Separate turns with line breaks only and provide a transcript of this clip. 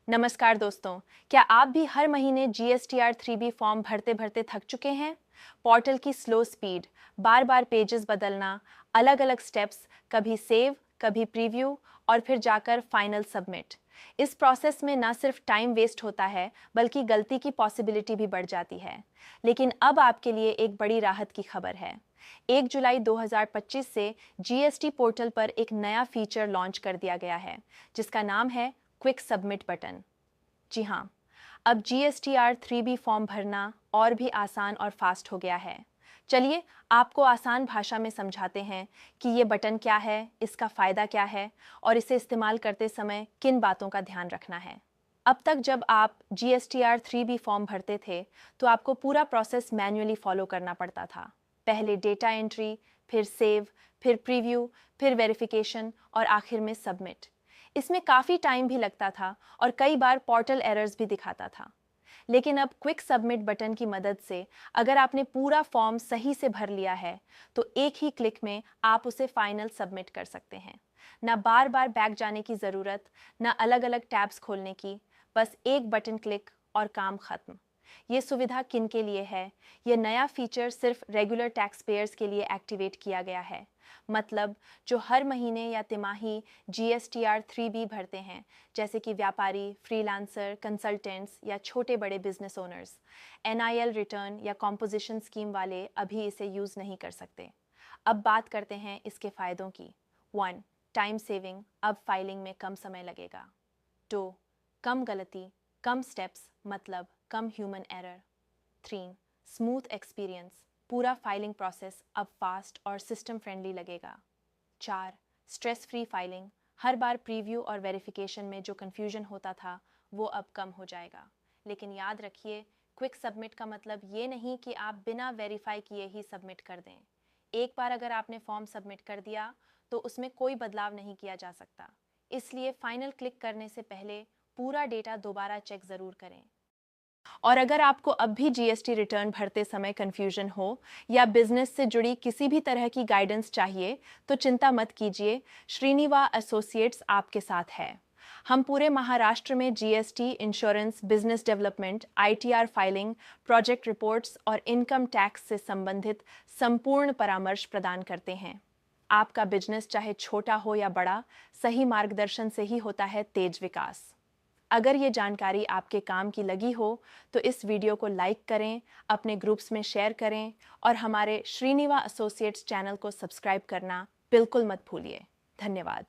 नमस्कार दोस्तों, क्या आप भी हर महीने GSTR 3B फॉर्म भरते भरते थक चुके हैं? पोर्टल की स्लो स्पीड, बार बार पेजेस बदलना, अलग अलग स्टेप्स, कभी सेव, कभी प्रीव्यू और फिर जाकर फाइनल सबमिट। इस प्रोसेस में ना सिर्फ टाइम वेस्ट होता है, बल्कि गलती की पॉसिबिलिटी भी बढ़ जाती है। लेकिन अब आपके लिए एक बड़ी राहत की खबर है। 1 जुलाई 2025 से GST पोर्टल पर एक नया फीचर लॉन्च कर दिया गया है, जिसका नाम है क्विक सबमिट बटन। जी हाँ, अब GSTR 3B फॉर्म भरना और भी आसान और फास्ट हो गया है। चलिए आपको आसान भाषा में समझाते हैं कि ये बटन क्या है, इसका फ़ायदा क्या है और इसे इस्तेमाल करते समय किन बातों का ध्यान रखना है। अब तक जब आप GSTR 3B फॉर्म भरते थे, तो आपको पूरा प्रोसेस मैन्युअली फॉलो करना पड़ता था। पहले डेटा एंट्री, फिर सेव, फिर प्रीव्यू, फिर वेरिफिकेशन और आखिर में सबमिट। इसमें काफ़ी टाइम भी लगता था और कई बार पोर्टल एरर्स भी दिखाता था। लेकिन अब क्विक सबमिट बटन की मदद से अगर आपने पूरा फॉर्म सही से भर लिया है, तो एक ही क्लिक में आप उसे फाइनल सबमिट कर सकते हैं। ना बार बार बैक जाने की ज़रूरत, ना अलग अलग टैब्स खोलने की, बस एक बटन क्लिक और काम खत्म। ये सुविधा किन के लिए है? ये नया फीचर सिर्फ रेगुलर टैक्स पेयर्स के लिए एक्टिवेट किया गया है। मतलब जो हर महीने या तिमाही GSTR 3B भरते हैं, जैसे कि व्यापारी, फ्रीलांसर, कंसल्टेंट्स या छोटे बड़े बिजनेस ओनर्स। NIL रिटर्न या कॉम्पोजिशन स्कीम वाले अभी इसे यूज़ नहीं कर सकते। अब बात करते हैं इसके फ़ायदों की। 1. टाइम सेविंग, अब फाइलिंग में कम समय लगेगा। 2. कम गलती, कम स्टेप्स, मतलब कम ह्यूमन एरर। 3. स्मूथ एक्सपीरियंस, पूरा फाइलिंग प्रोसेस अब फास्ट और सिस्टम फ्रेंडली लगेगा। 4. स्ट्रेस फ्री फाइलिंग, हर बार प्रीव्यू और वेरिफिकेशन में जो कन्फ्यूजन होता था, वो अब कम हो जाएगा। लेकिन याद रखिए, क्विक सबमिट का मतलब ये नहीं कि आप बिना वेरीफाई किए ही सबमिट कर दें। एक बार अगर आपने फॉर्म सबमिट कर दिया, तो उसमें कोई बदलाव नहीं किया जा सकता। इसलिए फाइनल क्लिक करने से पहले पूरा डेटा दोबारा चेक ज़रूर करें। और अगर आपको अब भी GST रिटर्न भरते समय कन्फ्यूजन हो या बिजनेस से जुड़ी किसी भी तरह की गाइडेंस चाहिए, तो चिंता मत कीजिए, श्रीनिवा एसोसिएट्स आपके साथ है। हम पूरे महाराष्ट्र में GST, insurance, business development, ITR filing, project reports और इनकम टैक्स से संबंधित संपूर्ण परामर्श प्रदान करते हैं। आपका बिजनेस चाहे छोटा हो या बड़ा, सही मार्गदर्शन से ही होता है तेज विकास। अगर ये जानकारी आपके काम की लगी हो, तो इस वीडियो को लाइक करें, अपने ग्रुप्स में शेयर करें और हमारे श्रीनिवा एसोसिएट्स चैनल को सब्सक्राइब करना बिल्कुल मत भूलिए। धन्यवाद।